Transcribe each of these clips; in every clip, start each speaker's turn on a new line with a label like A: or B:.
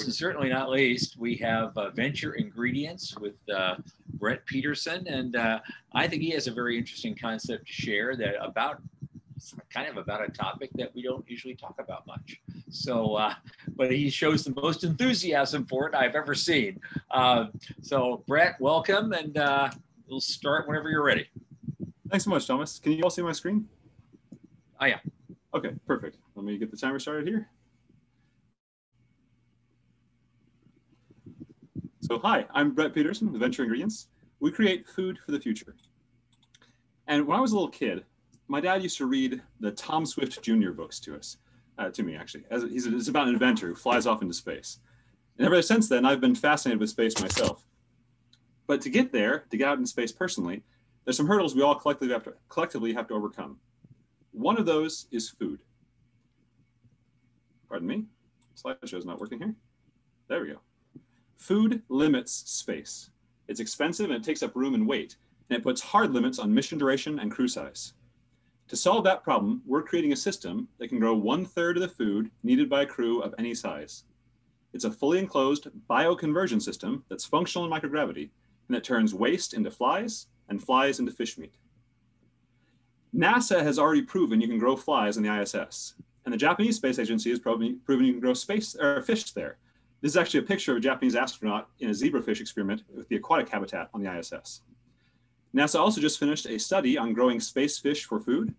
A: last and certainly not least, we have Venture Ingredients with Brent Peterson, and I think he has a very interesting concept to share that about a topic that we don't usually talk about much. So, but he shows the most enthusiasm for it I've ever seen. So, Brent, welcome, and we'll start whenever you're ready.
B: Thanks so much, Thomas. Can you all see my screen?
A: Oh, yeah.
B: Okay, perfect. Let me get the timer started here. So hi, I'm Brent Peterson with Venture Ingredients. We create food for the future. And when I was a little kid, my dad used to read the Tom Swift Jr. books to us, to me actually. It's about an inventor who flies off into space. And ever since then, I've been fascinated with space myself. But to get there, to get out in space personally, there's some hurdles we all collectively have to overcome. One of those is food. Pardon me, slideshow's not working here. There we go. Food limits space. It's expensive and it takes up room and weight, and it puts hard limits on mission duration and crew size. To solve that problem, we're creating a system that can grow 1/3 of the food needed by a crew of any size. It's a fully enclosed bioconversion system that's functional in microgravity, and that turns waste into flies and flies into fish meat. NASA has already proven you can grow flies in the ISS, and the Japanese Space Agency has proven you can grow fish there. This is actually a picture of a Japanese astronaut in a zebrafish experiment with the aquatic habitat on the ISS. NASA also just finished a study on growing space fish for food,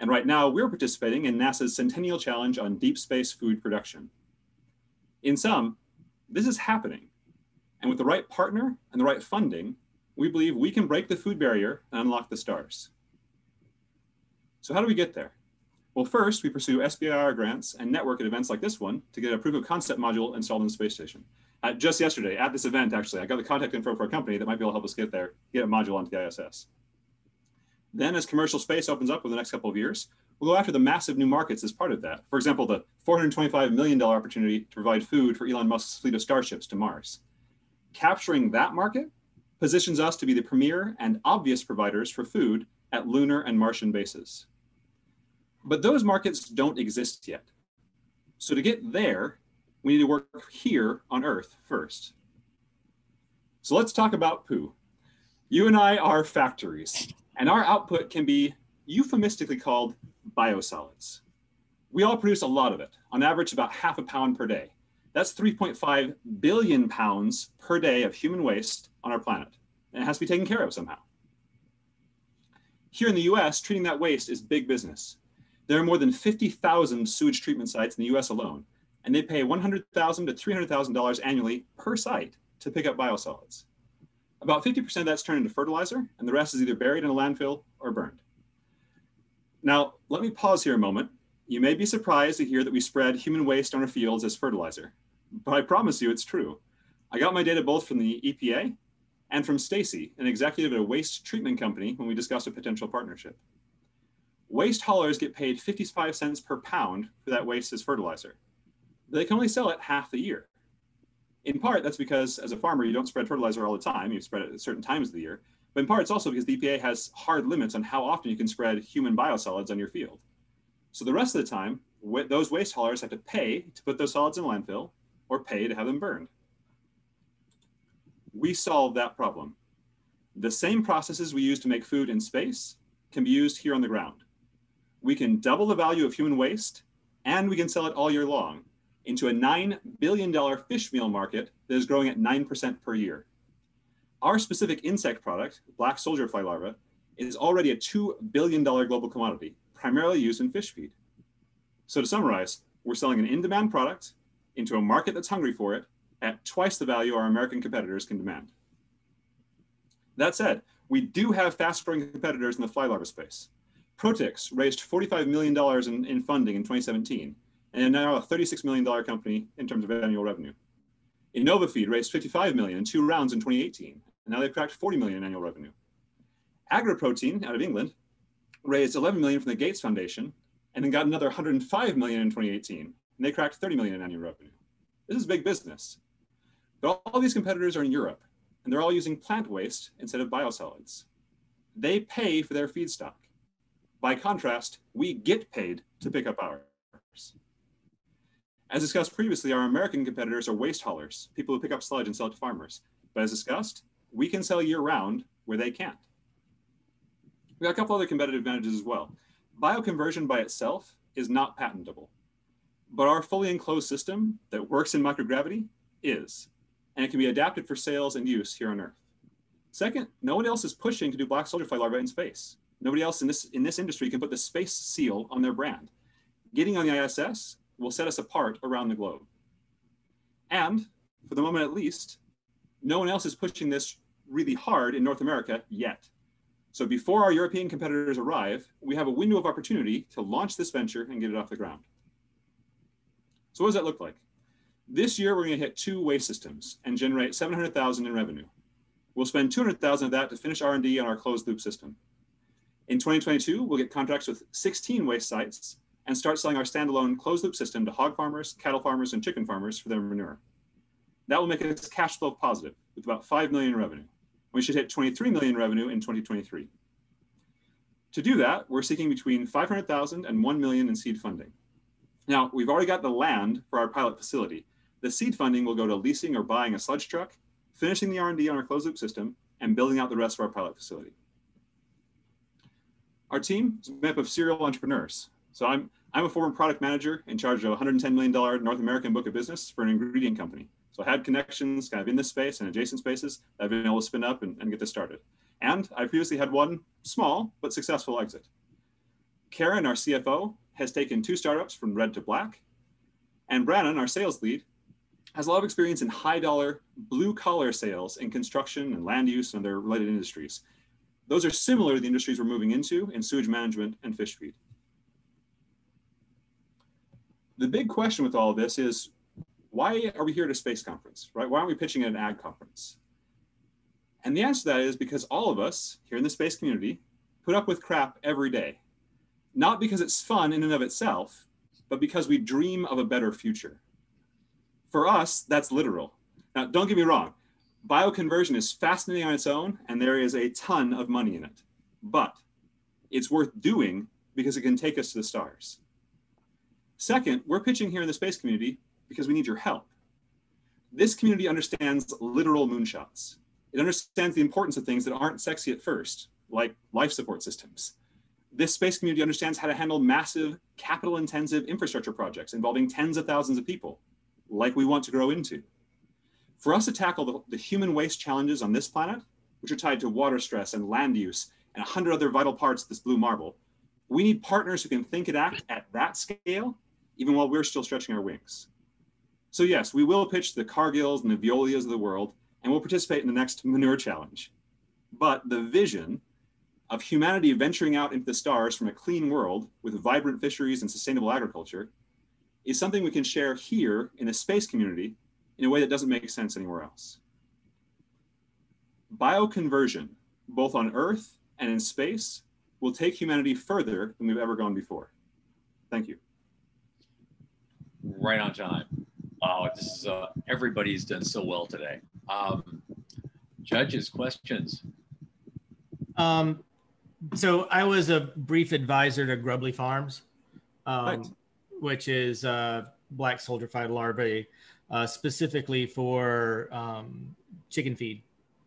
B: and right now we're participating in NASA's Centennial Challenge on deep space food production. In sum, this is happening, and with the right partner and the right funding, we believe we can break the food barrier and unlock the stars. So how do we get there? Well, first, we pursue SBIR grants and network at events like this one to get a proof of concept module installed in the space station. Just yesterday, at this event, actually, I got the contact info for a company that might be able to help us get there, get a module onto the ISS. Then, as commercial space opens up over the next couple of years, we'll go after the massive new markets as part of that. For example, the $425 million opportunity to provide food for Elon Musk's fleet of starships to Mars. Capturing that market positions us to be the premier and obvious providers for food at lunar and Martian bases. But those markets don't exist yet. So to get there, we need to work here on Earth first. So let's talk about poo. You and I are factories, and our output can be euphemistically called biosolids. We all produce a lot of it, on average about 1/2 pound per day. That's 3.5 billion pounds per day of human waste on our planet, and it has to be taken care of somehow. Here in the US, treating that waste is big business. There are more than 50,000 sewage treatment sites in the US alone, and they pay $100,000 to $300,000 annually per site to pick up biosolids. About 50% of that's turned into fertilizer, and the rest is either buried in a landfill or burned. Now, let me pause here a moment. You may be surprised to hear that we spread human waste on our fields as fertilizer, but I promise you it's true. I got my data both from the EPA and from Stacy, an executive at a waste treatment company, when we discussed a potential partnership. Waste haulers get paid 55 cents per pound for that waste as fertilizer. They can only sell it half the year. In part, that's because as a farmer, you don't spread fertilizer all the time. You spread it at certain times of the year. But in part, it's also because the EPA has hard limits on how often you can spread human biosolids on your field. So the rest of the time, those waste haulers have to pay to put those solids in a landfill or pay to have them burned. We solve that problem. The same processes we use to make food in space can be used here on the ground. We can double the value of human waste, and we can sell it all year long into a $9 billion fish meal market that is growing at 9% per year. Our specific insect product, black soldier fly larva, is already a $2 billion global commodity, primarily used in fish feed. So to summarize, we're selling an in-demand product into a market that's hungry for it at twice the value our American competitors can demand. That said, we do have fast-growing competitors in the fly larva space. Protix raised $45 million in funding in 2017, and are now a $36 million company in terms of annual revenue. InnovaFeed raised $55 million in 2 rounds in 2018, and now they've cracked $40 million in annual revenue. AgroProtein out of England raised $11 million from the Gates Foundation, and then got another $105 million in 2018, and they cracked $30 million in annual revenue. This is big business. But all these competitors are in Europe, and they're all using plant waste instead of biosolids. They pay for their feedstock. By contrast, we get paid to pick up ours. As discussed previously, our American competitors are waste haulers, people who pick up sludge and sell it to farmers. But as discussed, we can sell year round where they can't. We got a couple other competitive advantages as well. Bioconversion by itself is not patentable, but our fully enclosed system that works in microgravity is, and it can be adapted for sales and use here on Earth. Second, no one else is pushing to do black soldier fly larvae in space. Nobody else in this industry can put the space seal on their brand. Getting on the ISS will set us apart around the globe. And, for the moment at least, no one else is pushing this really hard in North America yet. So before our European competitors arrive, we have a window of opportunity to launch this venture and get it off the ground. So what does that look like? This year, we're going to hit 2 waste systems and generate $700,000 in revenue. We'll spend $200,000 of that to finish R&D on our closed loop system. In 2022, we'll get contracts with 16 waste sites and start selling our standalone closed loop system to hog farmers, cattle farmers, and chicken farmers for their manure. That will make us cash flow positive with about $5 million in revenue. We should hit $23 million in revenue in 2023. To do that, we're seeking between $500,000 and $1 million in seed funding. Now, we've already got the land for our pilot facility. The seed funding will go to leasing or buying a sludge truck, finishing the R&D on our closed loop system, and building out the rest of our pilot facility. Our team is made up of serial entrepreneurs. So I'm a former product manager in charge of a $110 million North American book of business for an ingredient company. So I had connections kind of in this space and adjacent spaces that I've been able to spin up and get this started. And I previously had one small but successful exit. Karen, our CFO, has taken 2 startups from red to black. And Brannon, our sales lead, has a lot of experience in high-dollar, blue-collar sales in construction and land use and other related industries. Those are similar to the industries we're moving into in sewage management and fish feed. The big question with all of this is, why are we here at a space conference, right? Why aren't we pitching at an ag conference? And the answer to that is because all of us here in the space community put up with crap every day. Not because it's fun in and of itself, but because we dream of a better future. For us, that's literal. Now, don't get me wrong. Bioconversion is fascinating on its own, and there is a ton of money in it. But it's worth doing because it can take us to the stars. Second, we're pitching here in the space community because we need your help. This community understands literal moonshots. It understands the importance of things that aren't sexy at first, like life support systems. This space community understands how to handle massive, capital-intensive infrastructure projects involving tens of thousands of people, like we want to grow into. For us to tackle the human waste challenges on this planet, which are tied to water stress and land use and 100 other vital parts of this blue marble, we need partners who can think and act at that scale, even while we're still stretching our wings. So yes, we will pitch the Cargills and the Veolias of the world, and we'll participate in the next manure challenge. But the vision of humanity venturing out into the stars from a clean world with vibrant fisheries and sustainable agriculture is something we can share here in a space community in a way that doesn't make sense anywhere else. Bioconversion, both on Earth and in space, will take humanity further than we've ever gone before. Thank you.
A: Right on time. Oh, this is everybody's done so well today. Judges, questions?
C: So I was a brief advisor to Grubbly Farms,
B: Right.
C: which is black soldier fly larvae, specifically for chicken feed.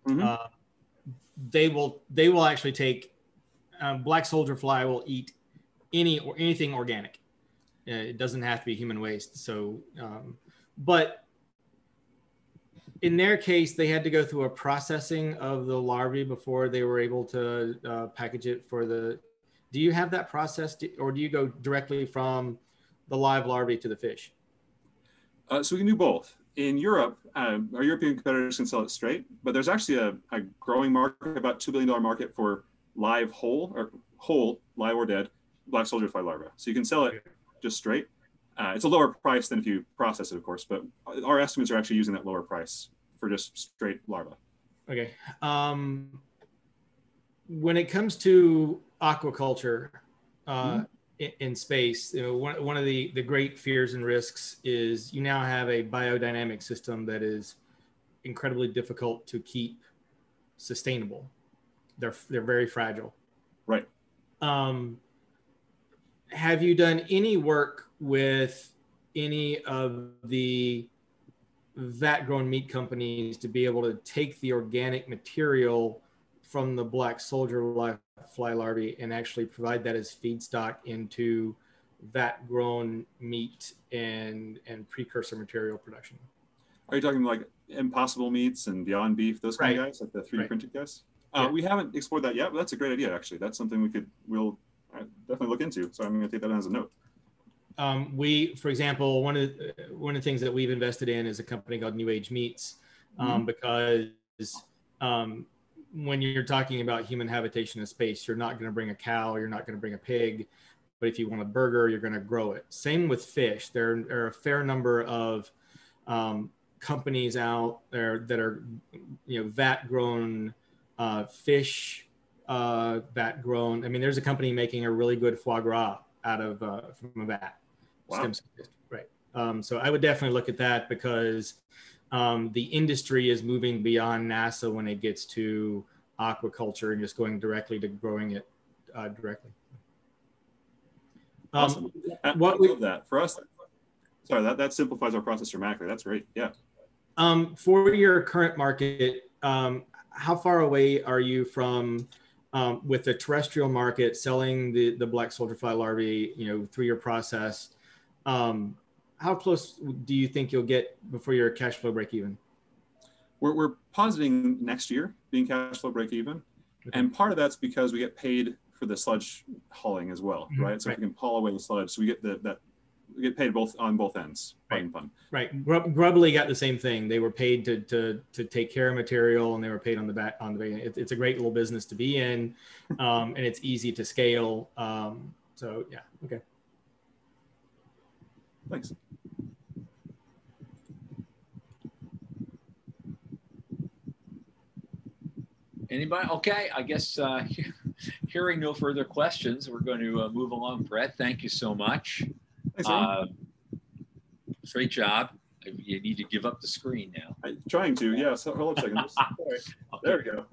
B: Mm-hmm.
C: They will actually take black soldier fly will eat anything organic. It doesn't have to be human waste. So, but in their case, they had to go through a processing of the larvae before they were able to package it for the. Do you have that process, or do you go directly from the live larvae to the fish?
B: So we can do both. In Europe, our European competitors can sell it straight, but there's actually a growing market, about $2 billion market for live whole, live or dead, black soldier fly larvae. So you can sell it just straight. It's a lower price than if you process it, of course, but our estimates are actually using that lower price for just straight larvae.
C: Okay. When it comes to aquaculture in space, you know, one of the great fears and risks is you now have a biodynamic system that is incredibly difficult to keep sustainable. They're very fragile.
B: Right.
C: Have you done any work with any of the vat grown meat companies to be able to take the organic material from the black soldier fly larvae and actually provide that as feedstock into vat grown meat and precursor material production.
B: Are you talking like Impossible Meats and Beyond Beef, those kind of guys, like the 3D printed guys? We haven't explored that yet, but that's a great idea, actually. That's something we'll definitely look into. So I'm going to take that as a note.
C: For example, one of the things that we've invested in is a company called New Age Meats, because when you're talking about human habitation in space, you're not going to bring a cow, you're not going to bring a pig, but if you want a burger, you're going to grow it. Same with fish. There are a fair number of companies out there that are, vat grown fish, vat grown. I mean, there's a company making a really good foie gras out of from a vat.
B: Wow.
C: Right. So I would definitely look at that, because the industry is moving beyond NASA when it gets to aquaculture and just going directly to growing it directly.
B: Awesome. I love that. For us, sorry, that simplifies our process dramatically. That's great. Yeah.
C: For your current market, how far away are you from, with the terrestrial market, selling the black soldier fly larvae, through your process? How close do you think you'll get before your cash flow break even?
B: We're positing next year being cash flow break even. Okay. And part of that's because we get paid for the sludge hauling as well, right? So if we can haul away the sludge, so we get we get paid on both ends. Fun.
C: Right. Grubbly got the same thing. They were paid to take care of material, and they were paid on the back. It's a great little business to be in, and it's easy to scale. So yeah, okay.
B: Thanks.
A: Anybody? Okay, I guess hearing no further questions, we're going to move along. Brett, thank you so much.
B: Thanks,
A: great job. You need to give up the screen now.
B: I'm trying to, yeah. So hold on a second. Okay. There we go.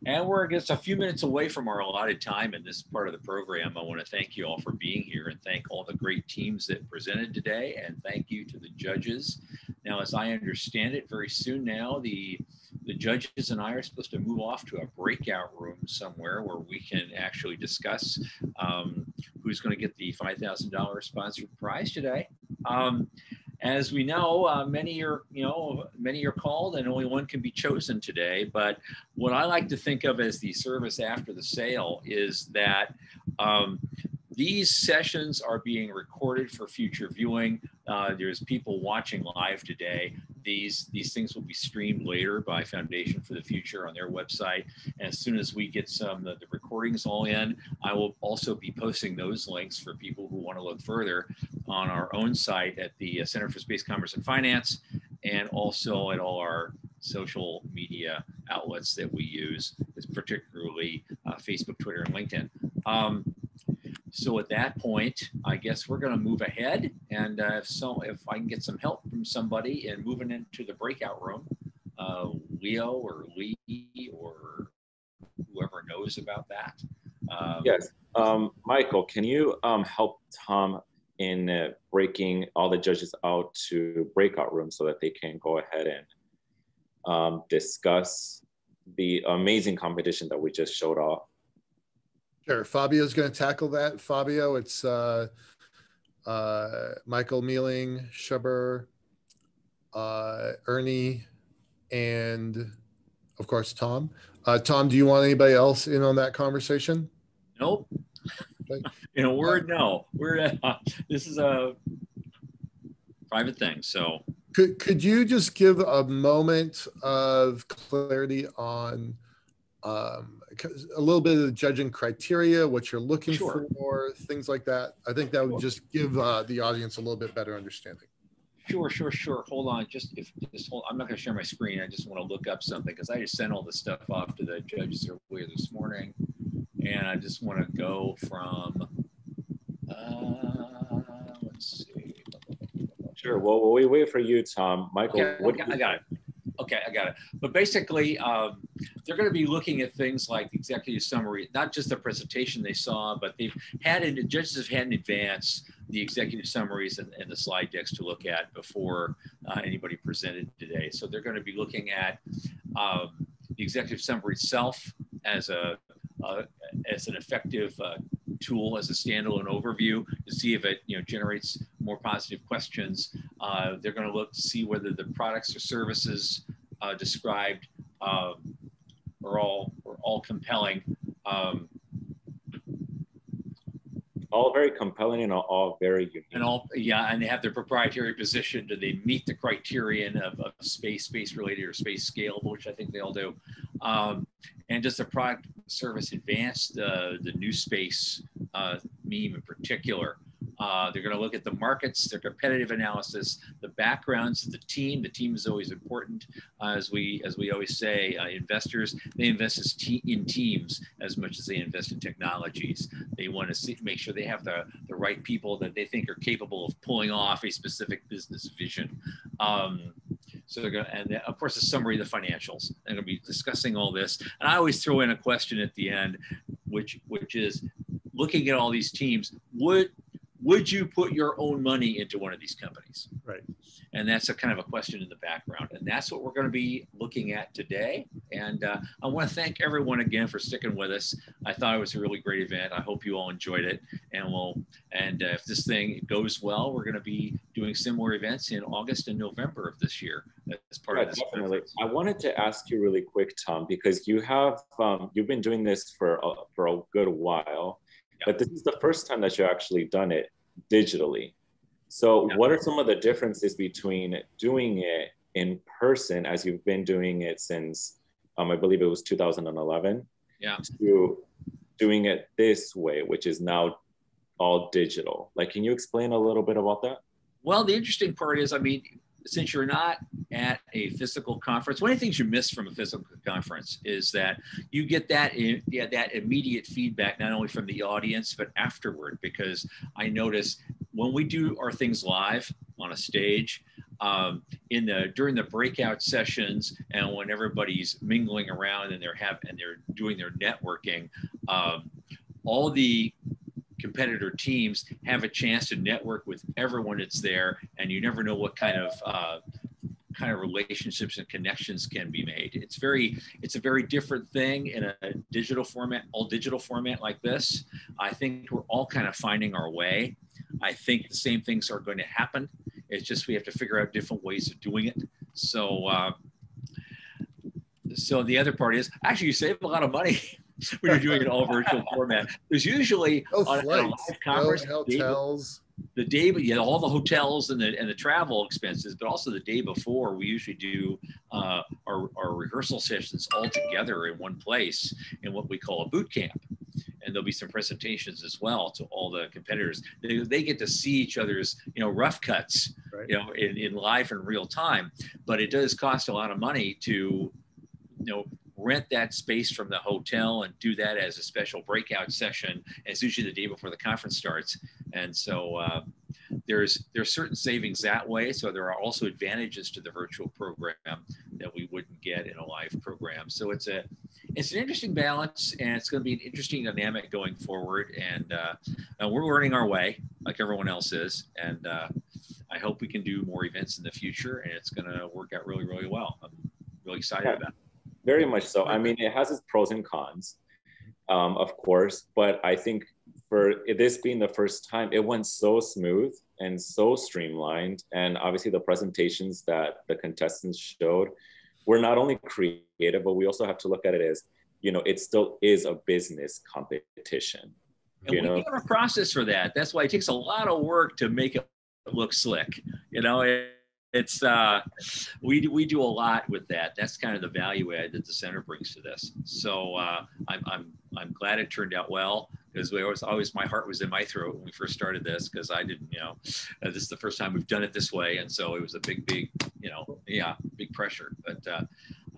A: And we're just a few minutes away from our allotted time in this part of the program. I want to thank you all for being here, and thank all the great teams that presented today, and thank you to the judges. Now, as I understand it, very soon now, the judges and I are supposed to move off to a breakout room somewhere where we can actually discuss who's going to get the $5,000 sponsored prize today. As we know, many are called and only one can be chosen today. But what I like to think of as the service after the sale is that these sessions are being recorded for future viewing. There's people watching live today. These things will be streamed later by Foundation for the Future on their website. And as soon as we get the recordings all in, I will also be posting those links for people who want to look further on our own site at the Center for Space Commerce and Finance, and also at all our social media outlets that we use, particularly Facebook, Twitter, and LinkedIn. So at that point, I guess we're going to move ahead, and if I can get some help from somebody in moving into the breakout room, Leo or Lee or whoever knows about that.
D: Yes, Michael, can you help Tom in breaking all the judges out to breakout rooms so that they can go ahead and discuss the amazing competition that we just showed off?
E: Sure, Fabio's going to tackle that. Fabio, it's Michael Mealing, Shuber, Ernie, and of course, Tom. Tom, do you want anybody else in on that conversation?
A: Nope. Okay. In a word, no. This is a private thing, so.
E: Could you just give a moment of clarity on a little bit of the judging criteria, what you're looking for, things like that? I think that would just give the audience a little bit better understanding.
A: Sure. Hold on. I'm not going to share my screen. I just want to look up something because I just sent all this stuff off to the judges earlier this morning, and I just want to go from. Let's see.
D: Sure. Well, we wait for you, Tom. Michael,
A: I got it. Okay, I got it. But basically, they're going to be looking at things like executive summary, not just the presentation they saw, but the judges have had in advance the executive summaries and the slide decks to look at before anybody presented today. So they're going to be looking at the executive summary itself as an effective tool, as a standalone overview to see if it generates more positive questions. They're going to look to see whether the products or services described are all compelling.
D: All very compelling and all very unique.
A: And they have their proprietary position. Do they meet the criterion of space related, or space scalable, which I think they all do. And does the product service advance the new space meme in particular? They're going to look at the markets, their competitive analysis, the backgrounds of the team. The team is always important. As we always say, investors, they invest in teams as much as they invest in technologies. They want to make sure they have the right people that they think are capable of pulling off a specific business vision. So they're going to, and of course, a summary of the financials. They're going to be discussing all this. And I always throw in a question at the end, which is looking at all these teams, would you put your own money into one of these companies?
E: Right.
A: And that's a kind of a question in the background. And that's what we're going to be looking at today. And I want to thank everyone again for sticking with us. I thought it was a really great event. I hope you all enjoyed it. And if this thing goes well, we're going to be doing similar events in August and November of this year as part of this.
D: Definitely. I wanted to ask you really quick, Tom, because you have you've been doing this for a good while. But this is the first time that you've actually done it digitally. So what are some of the differences between doing it in person, as you've been doing it since, I believe it was 2011, to doing it this way, which is now all digital? Like, can you explain a little bit about that?
A: Well, the interesting part is, since you're not at a physical conference, one of the things you miss from a physical conference is that you get that immediate feedback, not only from the audience, but afterward, because I notice when we do our things live on a stage, during the breakout sessions, and when everybody's mingling around and they're doing their networking, all the competitor teams have a chance to network with everyone that's there, and you never know what kind of relationships and connections can be made. It's a very different thing in a digital format, all digital format like this. I think we're all kind of finding our way. I think the same things are going to happen. It's just we have to figure out different ways of doing it. So the other part is actually you save a lot of money when you're doing it all virtual format. There's usually on a live conference,
E: hotels.
A: The day, but all the hotels and the travel expenses, but also the day before, we usually do our rehearsal sessions all together in one place in what we call a boot camp. And there'll be some presentations as well to all the competitors. They get to see each other's, rough cuts, right, in live and real time. But it does cost a lot of money to, rent that space from the hotel and do that as a special breakout session. And it's usually the day before the conference starts. And so there's certain savings that way. So there are also advantages to the virtual program that we wouldn't get in a live program. So it's an interesting balance, and it's going to be an interesting dynamic going forward. And we're learning our way like everyone else is. And I hope we can do more events in the future, and it's going to work out really, really well. I'm really excited about it.
D: Very much so. It has its pros and cons, of course, but I think for this being the first time, it went so smooth and so streamlined. And obviously the presentations that the contestants showed were not only creative, but we also have to look at it as, it still is a business competition.
A: And we have a process for that. That's why it takes a lot of work to make it look slick. It's we do a lot with that. That's kind of the value add that the center brings to this. So I'm glad it turned out well, because always my heart was in my throat when we first started this, because I didn't, this is the first time we've done it this way, and so it was a big big pressure. But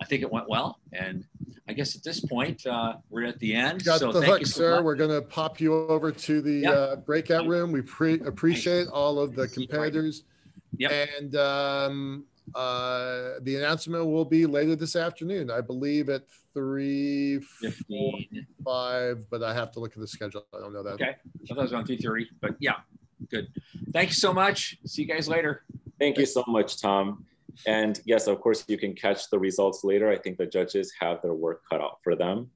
A: I think it went well, and I guess at this point we're at the end.
E: Got the hook, sir. We're going to pop you over to the breakout room. We appreciate all of the competitors.
A: Yep.
E: And the announcement will be later this afternoon, I believe at 3:45, but I have to look at the schedule. I don't know that.
A: Okay. I thought it was around 3:30, but yeah. Good. Thank you so much. See you guys later.
D: Thank you so much, Tom. And yes, of course, you can catch the results later. I think the judges have their work cut out for them.